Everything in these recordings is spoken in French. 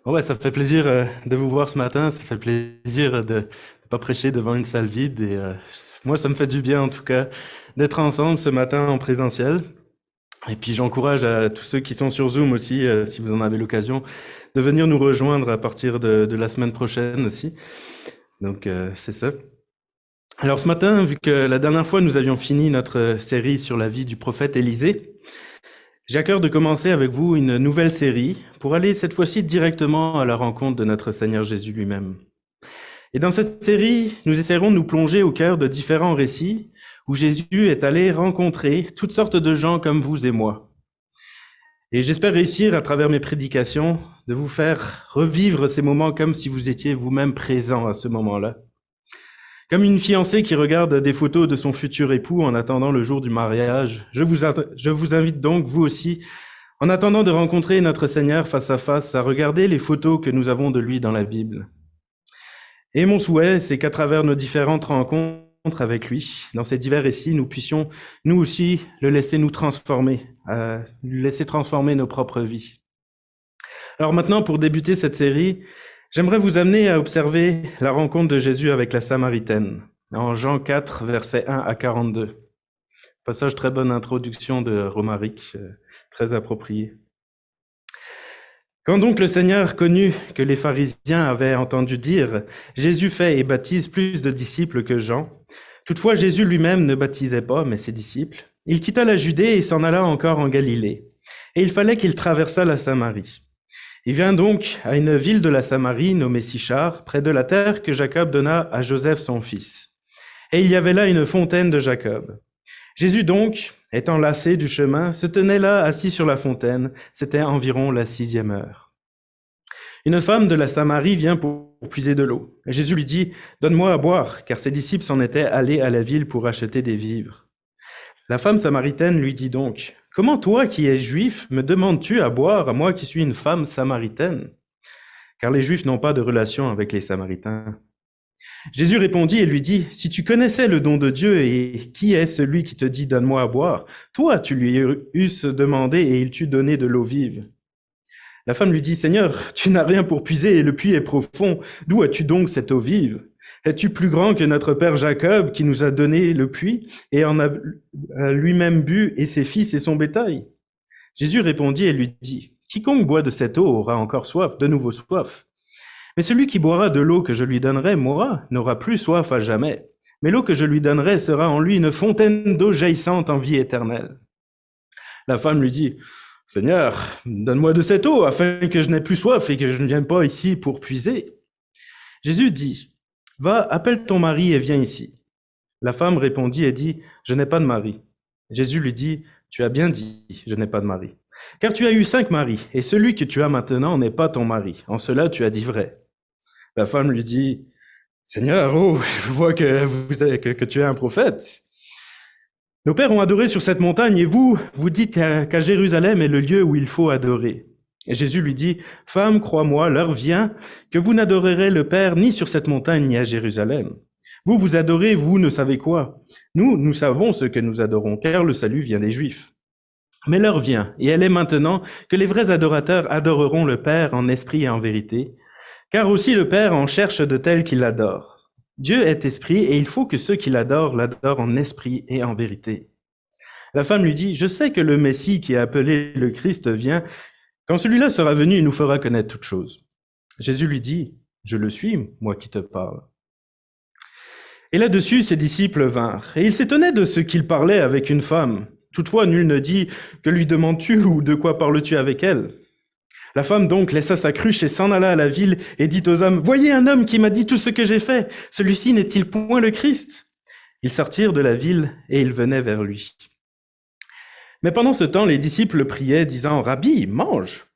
Ouais, ça fait plaisir de vous voir ce matin. Ça fait plaisir de ne pas prêcher devant une salle vide. Et moi, ça me fait du bien, en tout cas, d'être ensemble ce matin en présentiel. Et puis, j'encourage à tous ceux qui sont sur Zoom aussi, si vous en avez l'occasion, de venir nous rejoindre à partir de la semaine prochaine aussi. Donc, c'est ça. Alors, ce matin, vu que la dernière fois, nous avions fini notre série sur la vie du prophète Élisée, j'ai à cœur de commencer avec vous une nouvelle série pour aller cette fois-ci directement à la rencontre de notre Seigneur Jésus lui-même. Et dans cette série, nous essaierons de nous plonger au cœur de différents récits où Jésus est allé rencontrer toutes sortes de gens comme vous et moi. Et j'espère réussir à travers mes prédications de vous faire revivre ces moments comme si vous étiez vous-même présent à ce moment-là. Comme une fiancée qui regarde des photos de son futur époux en attendant le jour du mariage, je vous invite donc, vous aussi, en attendant de rencontrer notre Seigneur face à face, à regarder les photos que nous avons de lui dans la Bible. Et mon souhait, c'est qu'à travers nos différentes rencontres avec lui, dans ces divers récits, nous puissions, nous aussi, le laisser nous transformer, lui laisser transformer nos propres vies. Alors maintenant, pour débuter cette série, j'aimerais vous amener à observer la rencontre de Jésus avec la Samaritaine, en Jean 4, versets 1 à 42. Passage très bonne introduction de Romaric, très approprié. Quand donc le Seigneur connut que les pharisiens avaient entendu dire « Jésus fait et baptise plus de disciples que Jean », toutefois Jésus lui-même ne baptisait pas, mais ses disciples, il quitta la Judée et s'en alla encore en Galilée. Et il fallait qu'il traversât la Samarie. Il vint donc à une ville de la Samarie nommée Sichar, près de la terre que Jacob donna à Joseph son fils. Et il y avait là une fontaine de Jacob. Jésus donc, étant lassé du chemin, se tenait là assis sur la fontaine. C'était environ la 6e heure. Une femme de la Samarie vient pour puiser de l'eau. Et Jésus lui dit, « Donne-moi à boire », car ses disciples s'en étaient allés à la ville pour acheter des vivres. La femme samaritaine lui dit donc, « Comment toi qui es juif me demandes-tu à boire à moi qui suis une femme samaritaine ?» Car les juifs n'ont pas de relation avec les samaritains. Jésus répondit et lui dit, « Si tu connaissais le don de Dieu et qui est celui qui te dit « Donne-moi à boire », toi tu lui eusses demandé et il t'eût donné de l'eau vive. » La femme lui dit, « Seigneur, tu n'as rien pour puiser et le puits est profond. D'où as-tu donc cette eau vive? Es-tu plus grand que notre père Jacob qui nous a donné le puits et en a lui-même bu et ses fils et son bétail? » Jésus répondit et lui dit, « Quiconque boit de cette eau aura encore soif, de nouveau soif. Mais celui qui boira de l'eau que je lui donnerai mourra, n'aura plus soif à jamais. Mais l'eau que je lui donnerai sera en lui une fontaine d'eau jaillissante en vie éternelle. » La femme lui dit, « Seigneur, donne-moi de cette eau afin que je n'ai plus soif et que je ne vienne pas ici pour puiser. » Jésus dit, « Va, appelle ton mari et viens ici. » La femme répondit et dit, « Je n'ai pas de mari. » Jésus lui dit, « Tu as bien dit, je n'ai pas de mari. Car tu as eu 5 maris, et celui que tu as maintenant n'est pas ton mari. En cela, tu as dit vrai. » La femme lui dit, « Seigneur, oh, je vois que tu es un prophète. Nos pères ont adoré sur cette montagne, et vous dites qu'à Jérusalem est le lieu où il faut adorer. » Et Jésus lui dit, « Femme, crois-moi, l'heure vient que vous n'adorerez le Père ni sur cette montagne ni à Jérusalem. Vous, vous adorez, vous ne savez quoi. Nous savons ce que nous adorons, car le salut vient des Juifs. Mais l'heure vient, et elle est maintenant, que les vrais adorateurs adoreront le Père en esprit et en vérité, car aussi le Père en cherche de tels qui l'adorent. Dieu est esprit, et il faut que ceux qui l'adorent en esprit et en vérité. » La femme lui dit, « Je sais que le Messie qui est appelé le Christ vient. Quand celui-là sera venu, il nous fera connaître toutes choses. » Jésus lui dit, « Je le suis, moi qui te parle. » Et là-dessus, ses disciples vinrent, et ils s'étonnaient de ce qu'il parlait avec une femme. Toutefois, nul ne dit, « Que lui demandes-tu ou de quoi parles-tu avec elle ?» La femme donc laissa sa cruche et s'en alla à la ville et dit aux hommes, « Voyez un homme qui m'a dit tout ce que j'ai fait. Celui-ci n'est-il point le Christ ?» Ils sortirent de la ville et ils venaient vers lui. Mais pendant ce temps, les disciples priaient, disant, « Rabbi, mange !»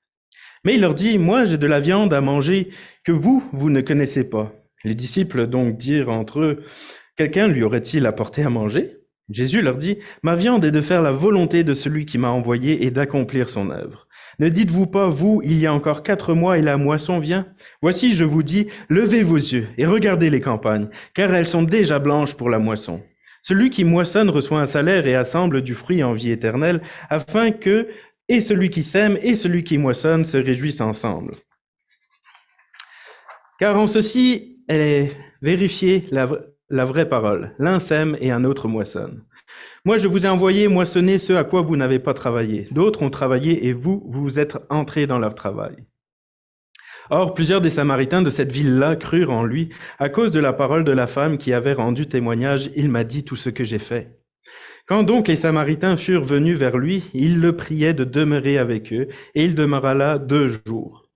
Mais il leur dit, « Moi, j'ai de la viande à manger que vous ne connaissez pas. » Les disciples donc dirent entre eux, « Quelqu'un lui aurait-il apporté à manger ?» Jésus leur dit, « Ma viande est de faire la volonté de celui qui m'a envoyé et d'accomplir son œuvre. Ne dites-vous pas, vous, il y a encore 4 mois et la moisson vient? Voici, je vous dis, levez vos yeux et regardez les campagnes, car elles sont déjà blanches pour la moisson. Celui qui moissonne reçoit un salaire et assemble du fruit en vie éternelle, afin que et celui qui sème et celui qui moissonne se réjouissent ensemble. Car en ceci, elle est vérifiée la vraie parole. L'un sème et un autre moissonne. Moi, je vous ai envoyé moissonner ce à quoi vous n'avez pas travaillé. D'autres ont travaillé et vous êtes entrés dans leur travail. Or, plusieurs des Samaritains de cette ville-là crurent en lui à cause de la parole de la femme qui avait rendu témoignage. Il m'a dit tout ce que j'ai fait. Quand donc les Samaritains furent venus vers lui, il le priait de demeurer avec eux, et il demeura là 2 jours.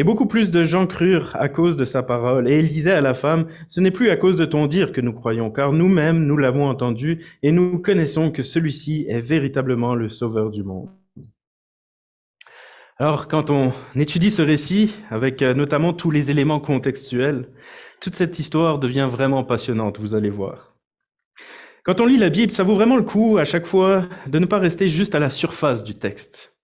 Et beaucoup plus de gens crurent à cause de sa parole, et il disait à la femme, « Ce n'est plus à cause de ton dire que nous croyons, car nous-mêmes nous l'avons entendu, et nous connaissons que celui-ci est véritablement le Sauveur du monde. » Alors, quand on étudie ce récit, avec notamment tous les éléments contextuels, toute cette histoire devient vraiment passionnante, vous allez voir. Quand on lit la Bible, ça vaut vraiment le coup, à chaque fois, de ne pas rester juste à la surface du texte,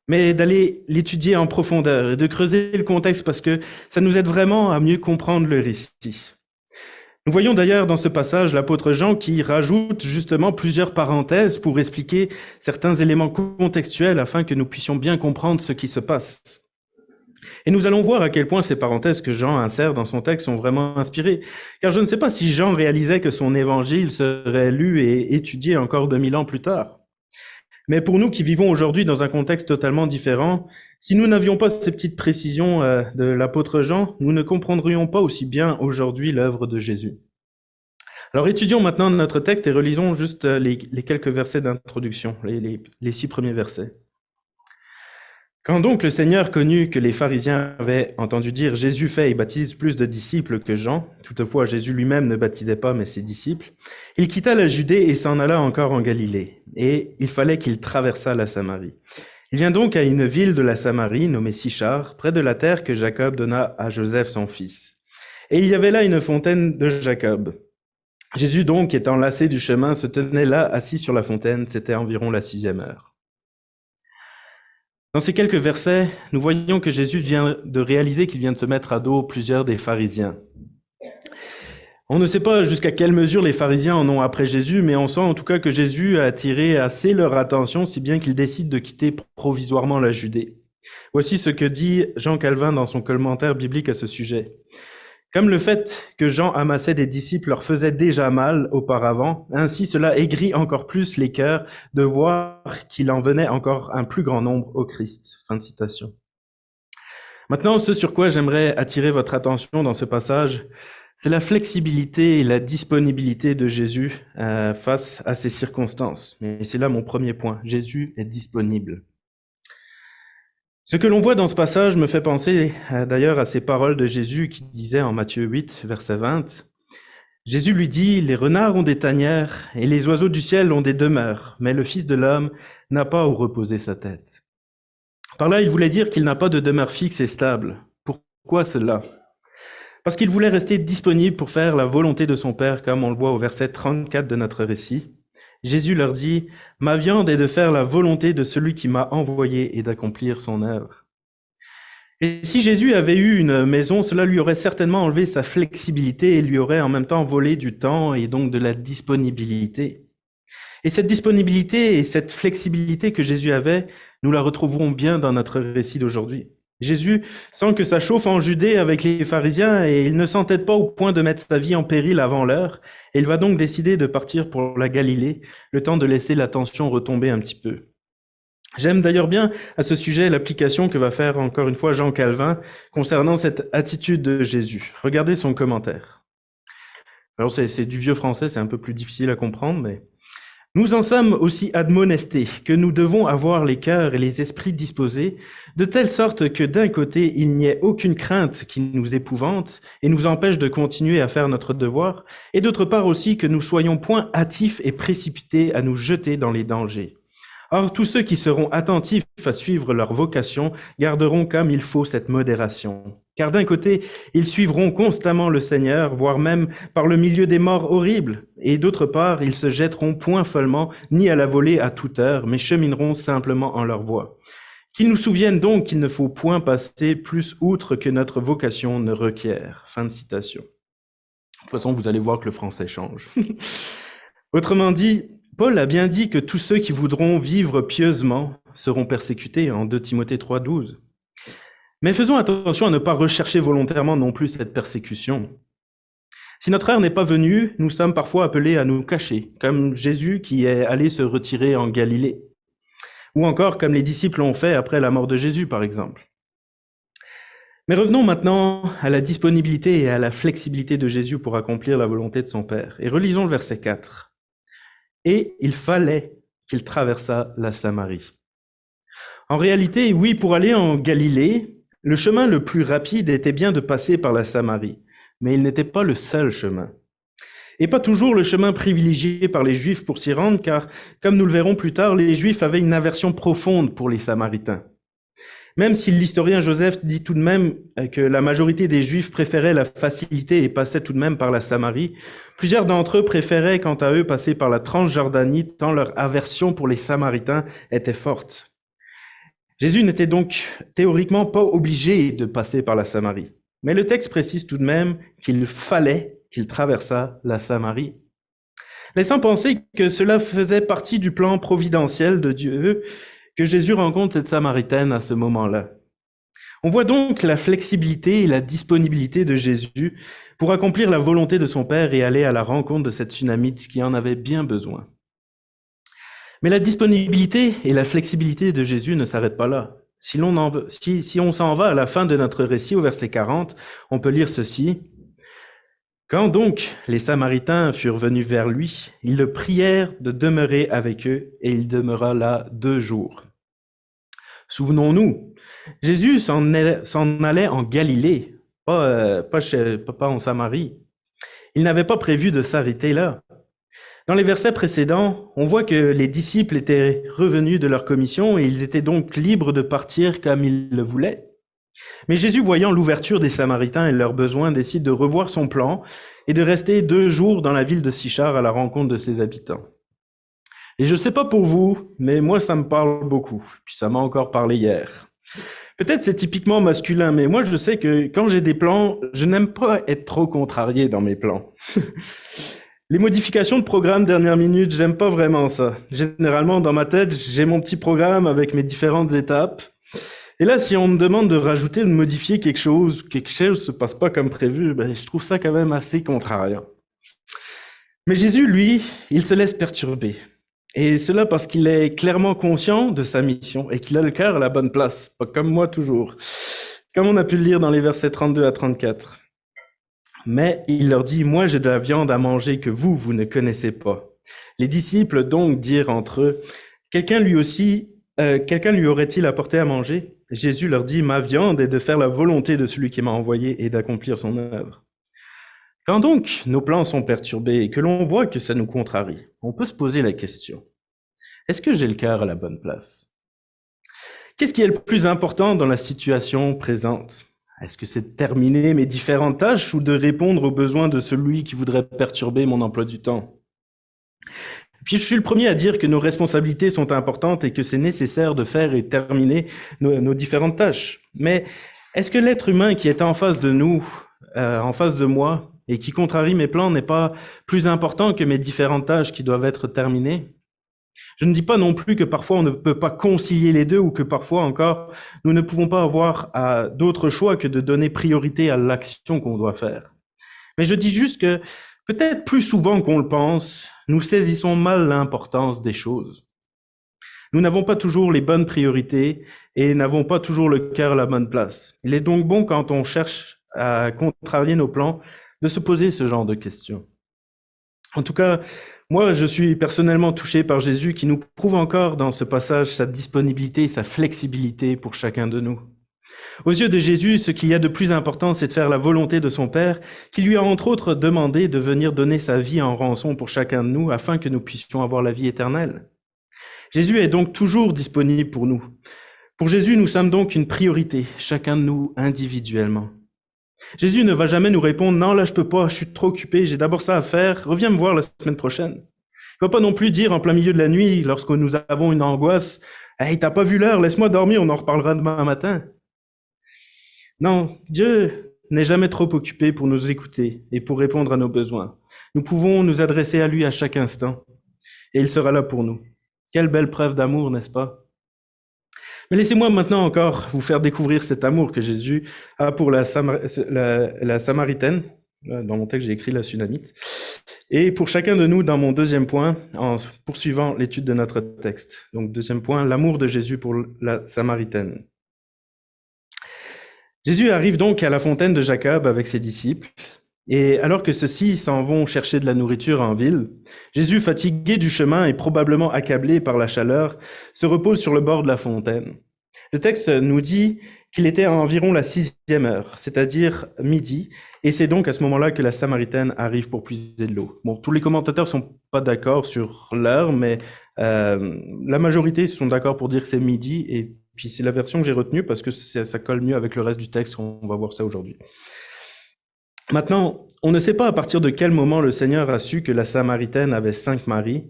mais d'aller l'étudier en profondeur et de creuser le contexte parce que ça nous aide vraiment à mieux comprendre le récit. Nous voyons d'ailleurs dans ce passage l'apôtre Jean qui rajoute justement plusieurs parenthèses pour expliquer certains éléments contextuels afin que nous puissions bien comprendre ce qui se passe. Et nous allons voir à quel point ces parenthèses que Jean insère dans son texte sont vraiment inspirées, car je ne sais pas si Jean réalisait que son évangile serait lu et étudié encore 2000 ans plus tard. Mais pour nous qui vivons aujourd'hui dans un contexte totalement différent, si nous n'avions pas ces petites précisions de l'apôtre Jean, nous ne comprendrions pas aussi bien aujourd'hui l'œuvre de Jésus. Alors étudions maintenant notre texte et relisons juste les quelques versets d'introduction, les 6 premiers versets. Quand donc le Seigneur connut que les pharisiens avaient entendu dire « Jésus fait et baptise plus de disciples que Jean », toutefois Jésus lui-même ne baptisait pas mais ses disciples, il quitta la Judée et s'en alla encore en Galilée, et il fallait qu'il traversât la Samarie. Il vient donc à une ville de la Samarie nommée Sichar, près de la terre que Jacob donna à Joseph son fils. Et il y avait là une fontaine de Jacob. Jésus donc, étant lassé du chemin, se tenait là assis sur la fontaine, c'était environ la 6e heure. Dans ces quelques versets, nous voyons que Jésus vient de réaliser qu'il vient de se mettre à dos plusieurs des pharisiens. On ne sait pas jusqu'à quelle mesure les pharisiens en ont après Jésus, mais on sent en tout cas que Jésus a attiré assez leur attention, si bien qu'ils décident de quitter provisoirement la Judée. Voici ce que dit Jean Calvin dans son commentaire biblique à ce sujet. Comme le fait que Jean amassait des disciples leur faisait déjà mal auparavant, ainsi cela aigrit encore plus les cœurs de voir qu'il en venait encore un plus grand nombre au Christ. Fin de citation. Maintenant, ce sur quoi j'aimerais attirer votre attention dans ce passage, c'est la flexibilité et la disponibilité de Jésus face à ces circonstances. Mais c'est là mon premier point. Jésus est disponible. Ce que l'on voit dans ce passage me fait penser d'ailleurs à ces paroles de Jésus qui disait en Matthieu 8, verset 20, « Jésus lui dit, les renards ont des tanières et les oiseaux du ciel ont des demeures, mais le Fils de l'homme n'a pas où reposer sa tête. » Par là, il voulait dire qu'il n'a pas de demeure fixe et stable. Pourquoi cela? Parce qu'il voulait rester disponible pour faire la volonté de son Père, comme on le voit au verset 34 de notre récit. Jésus leur dit, « Ma viande est de faire la volonté de celui qui m'a envoyé et d'accomplir son œuvre. » Et si Jésus avait eu une maison, cela lui aurait certainement enlevé sa flexibilité et lui aurait en même temps volé du temps et donc de la disponibilité. Et cette disponibilité et cette flexibilité que Jésus avait, nous la retrouverons bien dans notre récit d'aujourd'hui. Jésus sent que ça chauffe en Judée avec les pharisiens et il ne s'entête pas au point de mettre sa vie en péril avant l'heure. Et il va donc décider de partir pour la Galilée, le temps de laisser la tension retomber un petit peu. J'aime d'ailleurs bien à ce sujet l'application que va faire encore une fois Jean Calvin concernant cette attitude de Jésus. Regardez son commentaire. Alors c'est du vieux français, c'est un peu plus difficile à comprendre, mais... Nous en sommes aussi admonestés que nous devons avoir les cœurs et les esprits disposés, de telle sorte que d'un côté, il n'y ait aucune crainte qui nous épouvante et nous empêche de continuer à faire notre devoir, et d'autre part aussi que nous soyons point hâtifs et précipités à nous jeter dans les dangers. Or, tous ceux qui seront attentifs à suivre leur vocation garderont comme il faut cette modération. Car d'un côté, ils suivront constamment le Seigneur, voire même par le milieu des morts horribles, et d'autre part, ils se jetteront point follement, ni à la volée à toute heure, mais chemineront simplement en leur voie. Qu'ils nous souviennent donc qu'il ne faut point passer plus outre que notre vocation ne requiert. Fin de citation. De toute façon, vous allez voir que le français change. Autrement dit, Paul a bien dit que tous ceux qui voudront vivre pieusement seront persécutés en 2 Timothée 3, 12. Mais faisons attention à ne pas rechercher volontairement non plus cette persécution. Si notre heure n'est pas venue, nous sommes parfois appelés à nous cacher, comme Jésus qui est allé se retirer en Galilée, ou encore comme les disciples l'ont fait après la mort de Jésus, par exemple. Mais revenons maintenant à la disponibilité et à la flexibilité de Jésus pour accomplir la volonté de son Père. Et relisons le verset 4. « Et il fallait qu'il traversât la Samarie. » En réalité, oui, pour aller en Galilée, le chemin le plus rapide était bien de passer par la Samarie, mais il n'était pas le seul chemin. Et pas toujours le chemin privilégié par les Juifs pour s'y rendre, car, comme nous le verrons plus tard, les Juifs avaient une aversion profonde pour les Samaritains. Même si l'historien Joseph dit tout de même que la majorité des Juifs préféraient la facilité et passaient tout de même par la Samarie, plusieurs d'entre eux préféraient quant à eux passer par la Transjordanie, tant leur aversion pour les Samaritains était forte. Jésus n'était donc théoriquement pas obligé de passer par la Samarie. Mais le texte précise tout de même qu'il fallait qu'il traversât la Samarie, laissant penser que cela faisait partie du plan providentiel de Dieu que Jésus rencontre cette Samaritaine à ce moment-là. On voit donc la flexibilité et la disponibilité de Jésus pour accomplir la volonté de son Père et aller à la rencontre de cette Sunamite qui en avait bien besoin. Mais la disponibilité et la flexibilité de Jésus ne s'arrêtent pas là. Si on s'en va à la fin de notre récit au verset 40, on peut lire ceci. « Quand donc les Samaritains furent venus vers lui, ils le prièrent de demeurer avec eux, et il demeura là 2 jours. » Souvenons-nous, Jésus s'en allait en Galilée, pas en Samarie. Il n'avait pas prévu de s'arrêter là. Dans les versets précédents, on voit que les disciples étaient revenus de leur commission et ils étaient donc libres de partir comme ils le voulaient. Mais Jésus, voyant l'ouverture des Samaritains et leurs besoins, décide de revoir son plan et de rester 2 jours dans la ville de Sychar à la rencontre de ses habitants. Et je ne sais pas pour vous, mais moi ça me parle beaucoup, puis ça m'a encore parlé hier. Peut-être c'est typiquement masculin, mais moi je sais que quand j'ai des plans, je n'aime pas être trop contrarié dans mes plans. Les modifications de programme dernière minute, j'aime pas vraiment ça. Généralement, dans ma tête, j'ai mon petit programme avec mes différentes étapes. Et là, si on me demande de rajouter ou de modifier quelque chose se passe pas comme prévu, je trouve ça quand même assez contrariant. Mais Jésus, lui, il se laisse perturber. Et cela parce qu'il est clairement conscient de sa mission et qu'il a le cœur à la bonne place, pas comme moi toujours. Comme on a pu le lire dans les versets 32 à 34. Mais il leur dit, « Moi j'ai de la viande à manger que vous ne connaissez pas. » Les disciples donc dirent entre eux, « Quelqu'un lui aurait-il apporté à manger ?» Jésus leur dit, « Ma viande est de faire la volonté de celui qui m'a envoyé et d'accomplir son œuvre. » Quand donc nos plans sont perturbés et que l'on voit que ça nous contrarie, on peut se poser la question, est-ce que j'ai le cœur à la bonne place? Qu'est-ce qui est le plus important dans la situation présente? Est-ce que c'est de terminer mes différentes tâches ou de répondre aux besoins de celui qui voudrait perturber mon emploi du temps? Puis je suis le premier à dire que nos responsabilités sont importantes et que c'est nécessaire de faire et terminer nos différentes tâches. Mais est-ce que l'être humain qui est en face de nous, en face de moi, et qui contrarie mes plans n'est pas plus important que mes différentes tâches qui doivent être terminées? Je ne dis pas non plus que parfois on ne peut pas concilier les deux ou que parfois encore nous ne pouvons pas avoir d'autre choix que de donner priorité à l'action qu'on doit faire. Mais je dis juste que peut-être plus souvent qu'on le pense, nous saisissons mal l'importance des choses. Nous n'avons pas toujours les bonnes priorités et n'avons pas toujours le cœur à la bonne place. Il est donc bon quand on cherche à contrarier nos plans de se poser ce genre de questions. En tout cas, moi, je suis personnellement touché par Jésus qui nous prouve encore dans ce passage sa disponibilité et sa flexibilité pour chacun de nous. Aux yeux de Jésus, ce qu'il y a de plus important, c'est de faire la volonté de son Père, qui lui a entre autres demandé de venir donner sa vie en rançon pour chacun de nous, afin que nous puissions avoir la vie éternelle. Jésus est donc toujours disponible pour nous. Pour Jésus, nous sommes donc une priorité, chacun de nous individuellement. Jésus ne va jamais nous répondre « Non, là, je peux pas, je suis trop occupé, j'ai d'abord ça à faire, reviens me voir la semaine prochaine. » Il va pas non plus dire en plein milieu de la nuit, lorsque nous avons une angoisse « Hey, t'as pas vu l'heure, laisse-moi dormir, on en reparlera demain matin. » Non, Dieu n'est jamais trop occupé pour nous écouter et pour répondre à nos besoins. Nous pouvons nous adresser à lui à chaque instant et il sera là pour nous. Quelle belle preuve d'amour, n'est-ce pas? Mais laissez-moi maintenant encore vous faire découvrir cet amour que Jésus a pour la Samaritaine. Dans mon texte, j'ai écrit la Sunamite. Et pour chacun de nous, dans mon deuxième point, en poursuivant l'étude de notre texte. Donc, deuxième point, l'amour de Jésus pour la Samaritaine. Jésus arrive donc à la fontaine de Jacob avec ses disciples. Et alors que ceux-ci s'en vont chercher de la nourriture en ville, Jésus, fatigué du chemin et probablement accablé par la chaleur, se repose sur le bord de la fontaine. Le texte nous dit qu'il était à environ la 6e heure, c'est-à-dire midi, et c'est donc à ce moment-là que la Samaritaine arrive pour puiser de l'eau. Bon, tous les commentateurs sont pas d'accord sur l'heure, mais la majorité sont d'accord pour dire que c'est midi, et puis c'est la version que j'ai retenue parce que ça colle mieux avec le reste du texte, on va voir ça aujourd'hui. Maintenant, on ne sait pas à partir de quel moment le Seigneur a su que la Samaritaine avait 5 maris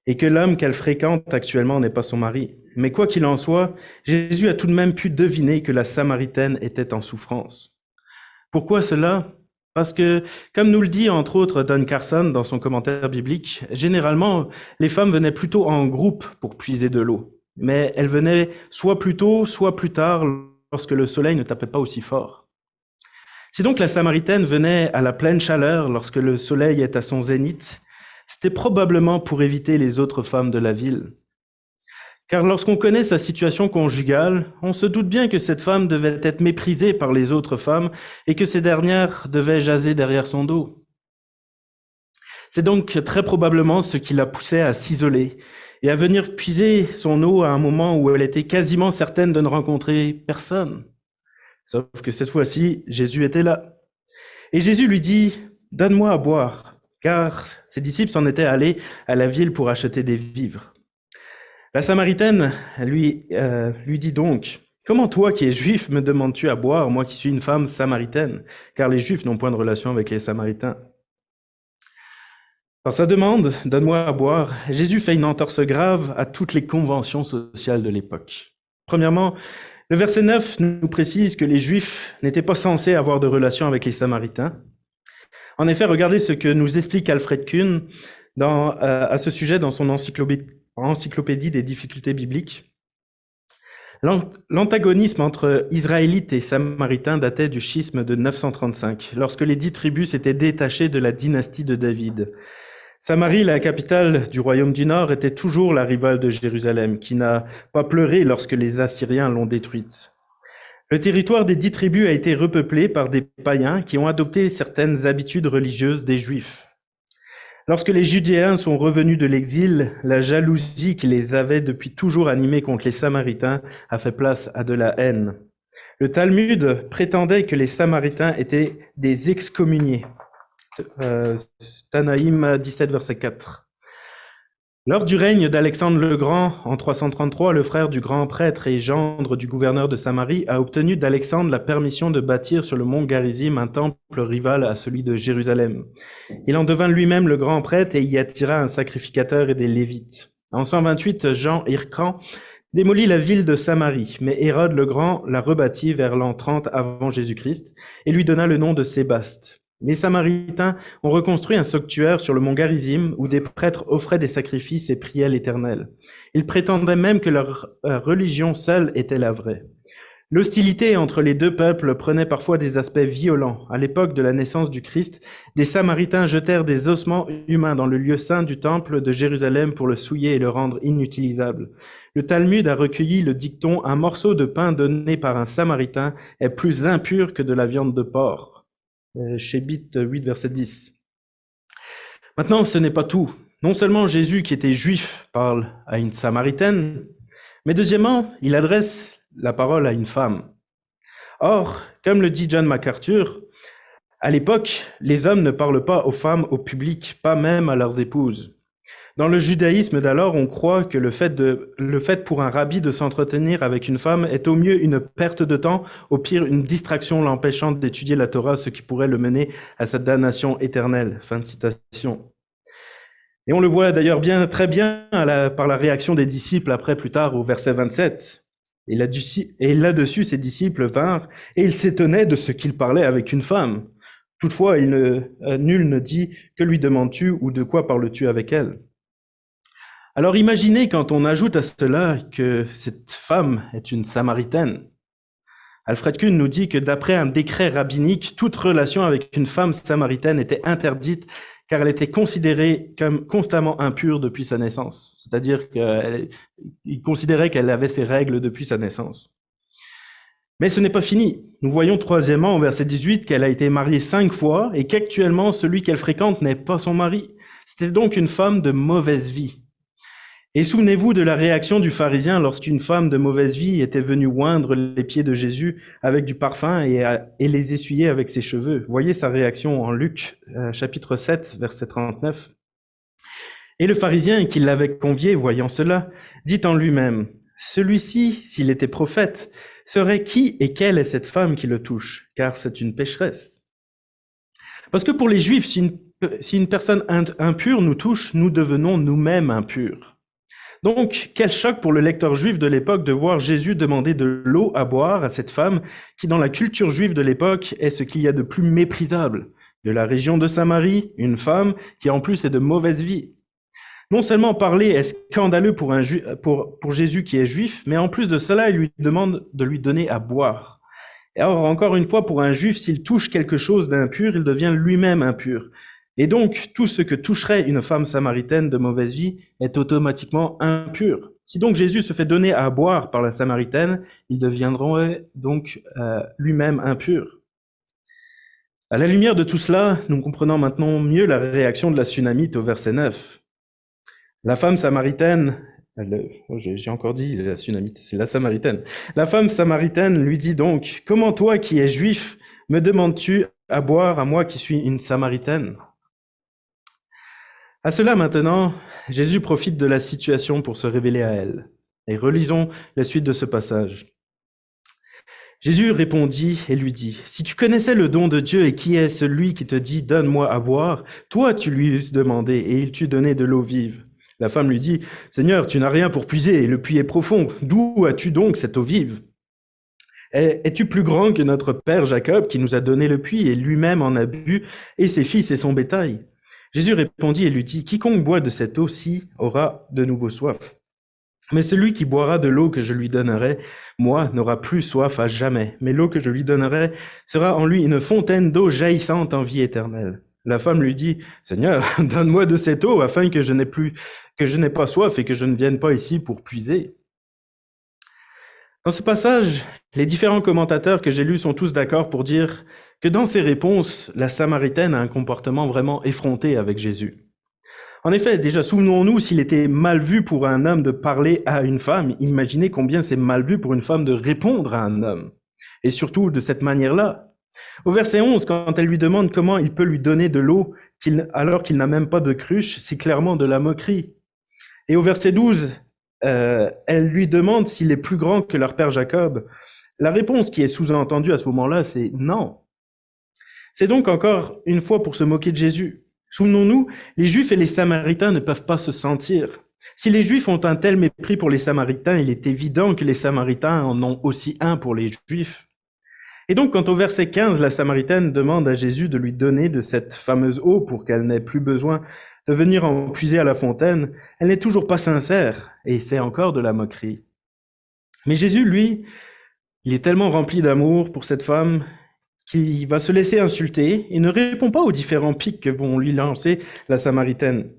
et que l'homme qu'elle fréquente actuellement n'est pas son mari. Mais quoi qu'il en soit, Jésus a tout de même pu deviner que la Samaritaine était en souffrance. Pourquoi cela? Parce que, comme nous le dit entre autres Don Carson dans son commentaire biblique, généralement, les femmes venaient plutôt en groupe pour puiser de l'eau. Mais elles venaient soit plus tôt, soit plus tard, lorsque le soleil ne tapait pas aussi fort. Si donc la Samaritaine venait à la pleine chaleur lorsque le soleil est à son zénith, c'était probablement pour éviter les autres femmes de la ville. Car lorsqu'on connaît sa situation conjugale, on se doute bien que cette femme devait être méprisée par les autres femmes et que ces dernières devaient jaser derrière son dos. C'est donc très probablement ce qui la poussait à s'isoler et à venir puiser son eau à un moment où elle était quasiment certaine de ne rencontrer personne. Sauf que cette fois-ci, Jésus était là. Et Jésus lui dit, « Donne-moi à boire », car ses disciples s'en étaient allés à la ville pour acheter des vivres. La Samaritaine lui dit donc, « Comment toi qui es juif me demandes-tu à boire, moi qui suis une femme samaritaine ?» Car les juifs n'ont point de relation avec les Samaritains. Par sa demande, « Donne-moi à boire », Jésus fait une entorse grave à toutes les conventions sociales de l'époque. Premièrement, le verset 9 nous précise que les Juifs n'étaient pas censés avoir de relation avec les Samaritains. En effet, regardez ce que nous explique Alfred Kuhn à ce sujet dans son encyclopédie des difficultés bibliques. L'antagonisme entre Israélites et Samaritains datait du schisme de 935, lorsque les 10 tribus s'étaient détachées de la dynastie de David. Samarie, la capitale du royaume du Nord, était toujours la rivale de Jérusalem, qui n'a pas pleuré lorsque les Assyriens l'ont détruite. Le territoire des 10 tribus a été repeuplé par des païens qui ont adopté certaines habitudes religieuses des Juifs. Lorsque les Judéens sont revenus de l'exil, la jalousie qui les avait depuis toujours animés contre les Samaritains a fait place à de la haine. Le Talmud prétendait que les Samaritains étaient des excommuniés. Tanaïm 17, verset 4. Lors du règne d'Alexandre le Grand, en 333, le frère du grand prêtre et gendre du gouverneur de Samarie a obtenu d'Alexandre la permission de bâtir sur le mont Garizim un temple rival à celui de Jérusalem. Il en devint lui-même le grand prêtre et y attira un sacrificateur et des Lévites. En 128, Jean Hircan démolit la ville de Samarie, mais Hérode le Grand la rebâtit vers l'an 30 avant Jésus-Christ et lui donna le nom de Sébaste. Les Samaritains ont reconstruit un sanctuaire sur le mont Garizim où des prêtres offraient des sacrifices et priaient l'Éternel. Ils prétendaient même que leur religion seule était la vraie. L'hostilité entre les deux peuples prenait parfois des aspects violents. À l'époque de la naissance du Christ, des Samaritains jetèrent des ossements humains dans le lieu saint du temple de Jérusalem pour le souiller et le rendre inutilisable. Le Talmud a recueilli le dicton « Un morceau de pain donné par un Samaritain est plus impur que de la viande de porc ». Chébit 8, verset 10. Maintenant, ce n'est pas tout. Non seulement Jésus, qui était juif, parle à une Samaritaine, mais deuxièmement, il adresse la parole à une femme. Or, comme le dit John MacArthur, à l'époque, les hommes ne parlent pas aux femmes au public, pas même à leurs épouses. Dans le judaïsme d'alors, on croit que le fait pour un rabbi de s'entretenir avec une femme est au mieux une perte de temps, au pire une distraction l'empêchant d'étudier la Torah, ce qui pourrait le mener à sa damnation éternelle. Fin de citation. Et on le voit d'ailleurs très bien par la réaction des disciples après, plus tard, au verset 27. Et là-dessus, ses disciples vinrent, et ils s'étonnaient de ce qu'il parlait avec une femme. Toutefois, nul ne dit « Que lui demandes-tu ou de quoi parles-tu avec elle ?» Alors imaginez quand on ajoute à cela que cette femme est une Samaritaine. Alfred Kuhn nous dit que d'après un décret rabbinique, toute relation avec une femme samaritaine était interdite car elle était considérée comme constamment impure depuis sa naissance. C'est-à-dire qu'il considérait qu'elle avait ses règles depuis sa naissance. Mais ce n'est pas fini. Nous voyons troisièmement au verset 18 qu'elle a été mariée 5 fois et qu'actuellement celui qu'elle fréquente n'est pas son mari. C'était donc une femme de mauvaise vie. Et souvenez-vous de la réaction du pharisien lorsqu'une femme de mauvaise vie était venue oindre les pieds de Jésus avec du parfum et les essuyer avec ses cheveux. Voyez sa réaction en Luc, chapitre 7, verset 39. Et le pharisien qui l'avait convié, voyant cela, dit en lui-même, « Celui-ci, s'il était prophète, saurait qui et quelle est cette femme qui le touche, car c'est une pécheresse. » Parce que pour les Juifs, si une personne impure nous touche, nous devenons nous-mêmes impurs. Donc, quel choc pour le lecteur juif de l'époque de voir Jésus demander de l'eau à boire à cette femme qui, dans la culture juive de l'époque, est ce qu'il y a de plus méprisable. De la région de Samarie, une femme qui en plus est de mauvaise vie. Non seulement parler est scandaleux pour Jésus qui est juif, mais en plus de cela, il lui demande de lui donner à boire. Et alors, encore une fois, pour un juif, s'il touche quelque chose d'impur, il devient lui-même impur. Et donc, tout ce que toucherait une femme samaritaine de mauvaise vie est automatiquement impur. Si donc Jésus se fait donner à boire par la Samaritaine, il deviendrait donc lui-même impur. À la lumière de tout cela, nous comprenons maintenant mieux la réaction de la Sunamite au verset 9. La femme samaritaine, j'ai encore dit la Sunamite, c'est la Samaritaine. La femme samaritaine lui dit donc, « Comment toi qui es juif, me demandes-tu à boire à moi qui suis une Samaritaine ?» À cela maintenant, Jésus profite de la situation pour se révéler à elle. Et relisons la suite de ce passage. Jésus répondit et lui dit, « Si tu connaissais le don de Dieu et qui est celui qui te dit, donne-moi à boire, toi tu lui eusses demandé et il t'eût donné de l'eau vive. » La femme lui dit, « Seigneur, tu n'as rien pour puiser et le puits est profond. D'où as-tu donc cette eau vive? Es-tu plus grand que notre père Jacob qui nous a donné le puits et lui-même en a bu et ses fils et son bétail? » Jésus répondit et lui dit, « Quiconque boit de cette eau-ci aura de nouveau soif. Mais celui qui boira de l'eau que je lui donnerai, moi, n'aura plus soif à jamais. Mais l'eau que je lui donnerai sera en lui une fontaine d'eau jaillissante en vie éternelle. » La femme lui dit, « Seigneur, donne-moi de cette eau afin que je n'ai pas soif et que je ne vienne pas ici pour puiser. » Dans ce passage, les différents commentateurs que j'ai lus sont tous d'accord pour dire que dans ses réponses, la Samaritaine a un comportement vraiment effronté avec Jésus. En effet, déjà, souvenons-nous, s'il était mal vu pour un homme de parler à une femme, imaginez combien c'est mal vu pour une femme de répondre à un homme. Et surtout de cette manière-là. Au verset 11, quand elle lui demande comment il peut lui donner de l'eau alors qu'il n'a même pas de cruche, c'est clairement de la moquerie. Et au verset 12, elle lui demande s'il est plus grand que leur père Jacob. La réponse qui est sous-entendue à ce moment-là, c'est non. C'est donc encore une fois pour se moquer de Jésus. Souvenons-nous, les Juifs et les Samaritains ne peuvent pas se sentir. Si les Juifs ont un tel mépris pour les Samaritains, il est évident que les Samaritains en ont aussi un pour les Juifs. Et donc, quand au verset 15, la Samaritaine demande à Jésus de lui donner de cette fameuse eau pour qu'elle n'ait plus besoin de venir en puiser à la fontaine, elle n'est toujours pas sincère, et c'est encore de la moquerie. Mais Jésus, lui, il est tellement rempli d'amour pour cette femme qui va se laisser insulter et ne répond pas aux différents pics que vont lui lancer la Samaritaine.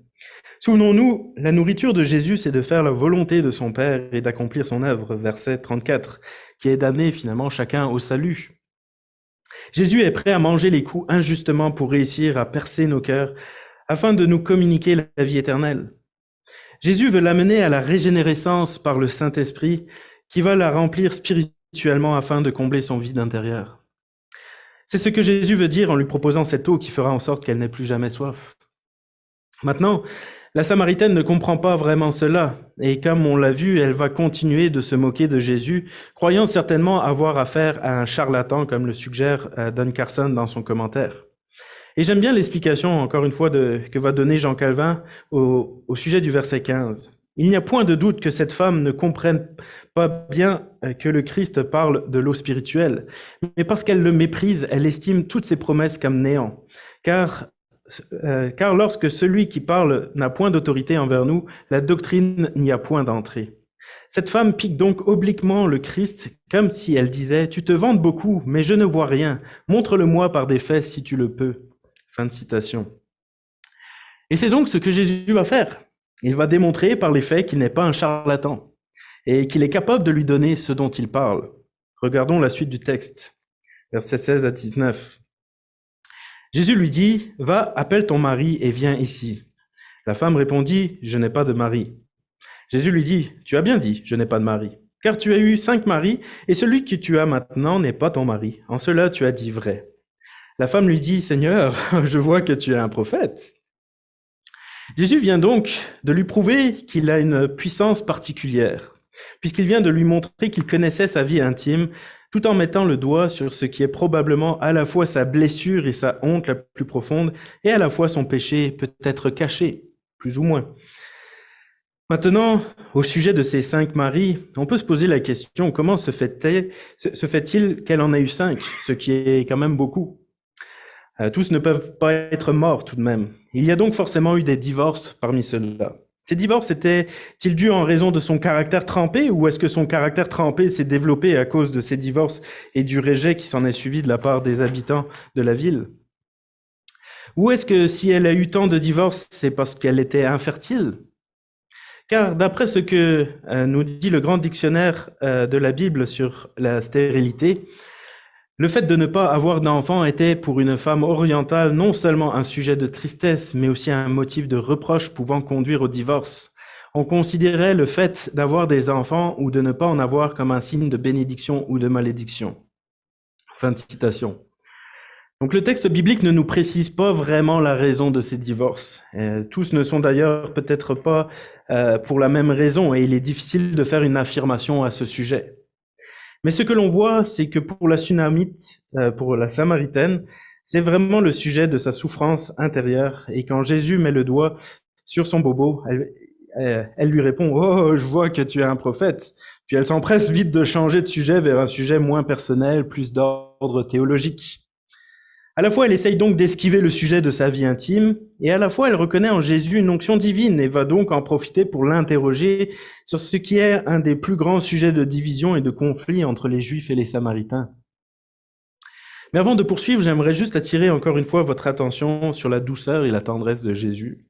Souvenons-nous, la nourriture de Jésus, c'est de faire la volonté de son Père et d'accomplir son œuvre, verset 34, qui est d'amener finalement chacun au salut. Jésus est prêt à manger les coups injustement pour réussir à percer nos cœurs, afin de nous communiquer la vie éternelle. Jésus veut l'amener à la régénérescence par le Saint-Esprit, qui va la remplir spirituellement afin de combler son vide intérieur. C'est ce que Jésus veut dire en lui proposant cette eau qui fera en sorte qu'elle n'ait plus jamais soif. Maintenant, la Samaritaine ne comprend pas vraiment cela, et comme on l'a vu, elle va continuer de se moquer de Jésus, croyant certainement avoir affaire à un charlatan, comme le suggère Don Carson dans son commentaire. Et j'aime bien l'explication, encore une fois, que va donner Jean Calvin au sujet du verset 15. Il n'y a point de doute que cette femme ne comprenne pas bien que le Christ parle de l'eau spirituelle, mais parce qu'elle le méprise, elle estime toutes ses promesses comme néant, car car lorsque celui qui parle n'a point d'autorité envers nous, la doctrine n'y a point d'entrée. Cette femme pique donc obliquement le Christ, comme si elle disait, « Tu te vantes beaucoup, mais je ne vois rien. Montre-le-moi par des faits si tu le peux. » Fin de citation. Et c'est donc ce que Jésus va faire. Il va démontrer par les faits qu'il n'est pas un charlatan et qu'il est capable de lui donner ce dont il parle. Regardons la suite du texte, versets 16 à 19. Jésus lui dit, « Va, appelle ton mari et viens ici. » La femme répondit, « Je n'ai pas de mari. » Jésus lui dit, « Tu as bien dit, je n'ai pas de mari, car tu as eu 5 maris, et celui que tu as maintenant n'est pas ton mari. En cela, tu as dit vrai. » La femme lui dit, « Seigneur, je vois que tu es un prophète. » Jésus vient donc de lui prouver qu'il a une puissance particulière, puisqu'il vient de lui montrer qu'il connaissait sa vie intime, tout en mettant le doigt sur ce qui est probablement à la fois sa blessure et sa honte la plus profonde, et à la fois son péché peut-être caché, plus ou moins. Maintenant, au sujet de ces 5 maris, on peut se poser la question, comment se fait-il qu'elle en a eu 5, ce qui est quand même beaucoup? Tous ne peuvent pas être morts tout de même. Il y a donc forcément eu des divorces parmi ceux-là. Ces divorces étaient-ils dus en raison de son caractère trempé, ou est-ce que son caractère trempé s'est développé à cause de ces divorces et du rejet qui s'en est suivi de la part des habitants de la ville? Ou est-ce que si elle a eu tant de divorces, c'est parce qu'elle était infertile? Car d'après ce que nous dit le grand dictionnaire de la Bible sur la stérilité, le fait de ne pas avoir d'enfant était pour une femme orientale non seulement un sujet de tristesse, mais aussi un motif de reproche pouvant conduire au divorce. On considérait le fait d'avoir des enfants ou de ne pas en avoir comme un signe de bénédiction ou de malédiction. Fin de citation. Donc le texte biblique ne nous précise pas vraiment la raison de ces divorces. Tous ne sont d'ailleurs peut-être pas pour la même raison et il est difficile de faire une affirmation à ce sujet. Mais ce que l'on voit, c'est que pour la Sunamite, pour la Samaritaine, c'est vraiment le sujet de sa souffrance intérieure. Et quand Jésus met le doigt sur son bobo, elle lui répond « Oh, je vois que tu es un prophète ». Puis elle s'empresse vite de changer de sujet vers un sujet moins personnel, plus d'ordre théologique. À la fois, elle essaye donc d'esquiver le sujet de sa vie intime, et à la fois, elle reconnaît en Jésus une onction divine et va donc en profiter pour l'interroger sur ce qui est un des plus grands sujets de division et de conflit entre les Juifs et les Samaritains. Mais avant de poursuivre, j'aimerais juste attirer encore une fois votre attention sur la douceur et la tendresse de Jésus.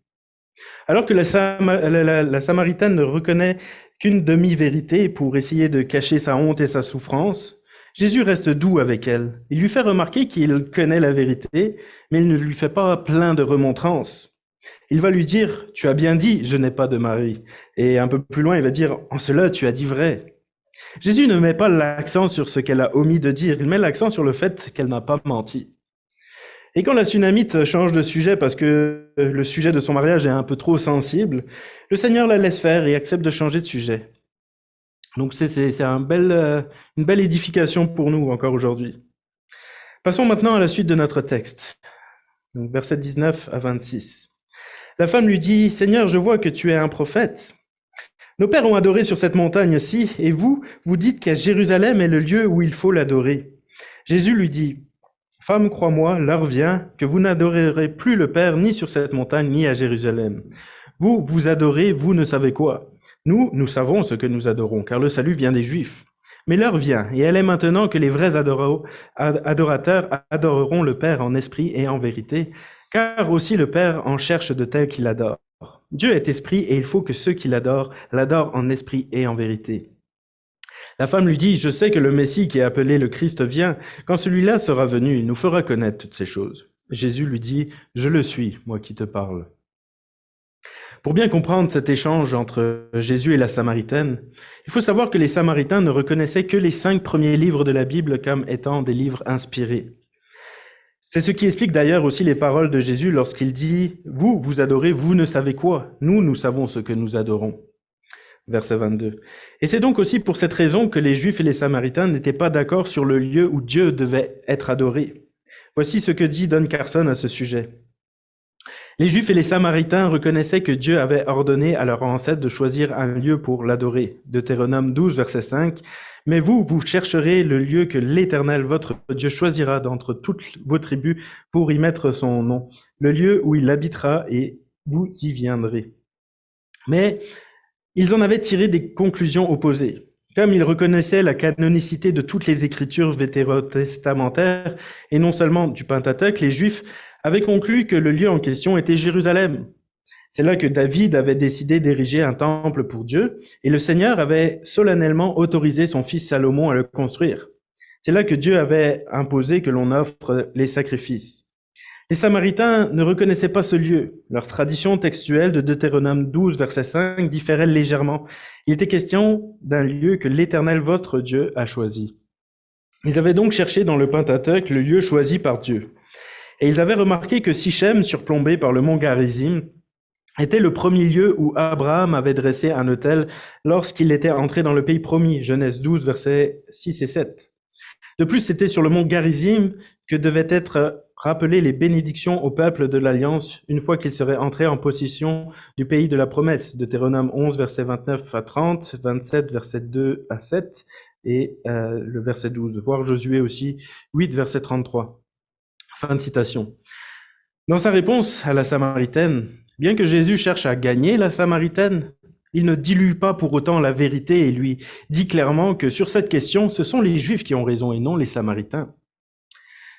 Alors que la Samaritaine ne reconnaît qu'une demi-vérité pour essayer de cacher sa honte et sa souffrance, Jésus reste doux avec elle. Il lui fait remarquer qu'il connaît la vérité, mais il ne lui fait pas plein de remontrances. Il va lui dire, « Tu as bien dit, je n'ai pas de mari. » Et un peu plus loin, il va dire, « En cela, tu as dit vrai. » Jésus ne met pas l'accent sur ce qu'elle a omis de dire, il met l'accent sur le fait qu'elle n'a pas menti. Et quand la Sunamite change de sujet parce que le sujet de son mariage est un peu trop sensible, le Seigneur la laisse faire et accepte de changer de sujet. Donc c'est une belle édification pour nous encore aujourd'hui. Passons maintenant à la suite de notre texte, donc versets 19 à 26. La femme lui dit, « Seigneur, je vois que tu es un prophète. Nos pères ont adoré sur cette montagne-ci, et vous dites qu'à Jérusalem est le lieu où il faut l'adorer. » Jésus lui dit, « Femme, crois-moi, l'heure vient que vous n'adorerez plus le Père ni sur cette montagne ni à Jérusalem. Vous adorez, vous ne savez quoi. Nous savons ce que nous adorons, car le salut vient des Juifs. Mais l'heure vient, et elle est maintenant que les vrais adorateurs adoreront le Père en esprit et en vérité, car aussi le Père en cherche de tels qui l'adorent. Dieu est esprit, et il faut que ceux qui l'adorent en esprit et en vérité. » La femme lui dit, « Je sais que le Messie qui est appelé le Christ vient. Quand celui-là sera venu, il nous fera connaître toutes ces choses. » Jésus lui dit, « Je le suis, moi qui te parle. » Pour bien comprendre cet échange entre Jésus et la Samaritaine, il faut savoir que les Samaritains ne reconnaissaient que les 5 premiers livres de la Bible comme étant des livres inspirés. C'est ce qui explique d'ailleurs aussi les paroles de Jésus lorsqu'il dit « Vous adorez, vous ne savez quoi. Nous savons ce que nous adorons. » Verset 22. Et c'est donc aussi pour cette raison que les Juifs et les Samaritains n'étaient pas d'accord sur le lieu où Dieu devait être adoré. Voici ce que dit Don Carson à ce sujet. Les Juifs et les Samaritains reconnaissaient que Dieu avait ordonné à leurs ancêtres de choisir un lieu pour l'adorer. Deutéronome 12, verset 5. Mais vous, vous chercherez le lieu que l'Éternel, votre Dieu, choisira d'entre toutes vos tribus pour y mettre son nom, le lieu où il habitera, et vous y viendrez. Mais ils en avaient tiré des conclusions opposées. Comme ils reconnaissaient la canonicité de toutes les écritures vétérotestamentaires, et non seulement du Pentateuque, les Juifs avaient conclu que le lieu en question était Jérusalem. C'est là que David avait décidé d'ériger un temple pour Dieu, et le Seigneur avait solennellement autorisé son fils Salomon à le construire. C'est là que Dieu avait imposé que l'on offre les sacrifices. Les Samaritains ne reconnaissaient pas ce lieu. Leur tradition textuelle de Deutéronome 12, verset 5, différait légèrement. Il était question d'un lieu que l'Éternel, votre Dieu, a choisi. Ils avaient donc cherché dans le Pentateuque le lieu choisi par Dieu. Et ils avaient remarqué que Sichem, surplombé par le mont Garizim, était le premier lieu où Abraham avait dressé un autel lorsqu'il était entré dans le pays promis, Genèse 12, versets 6 et 7. De plus, c'était sur le mont Garizim que devaient être rappelées les bénédictions au peuple de l'Alliance une fois qu'il serait entré en possession du pays de la promesse, Deutéronome 11, versets 29 à 30, 27, versets 2 à 7, et le verset 12, voire Josué aussi, 8, verset 33. Fin de citation. Dans sa réponse à la Samaritaine, bien que Jésus cherche à gagner la Samaritaine, il ne dilue pas pour autant la vérité et lui dit clairement que sur cette question, ce sont les Juifs qui ont raison et non les Samaritains.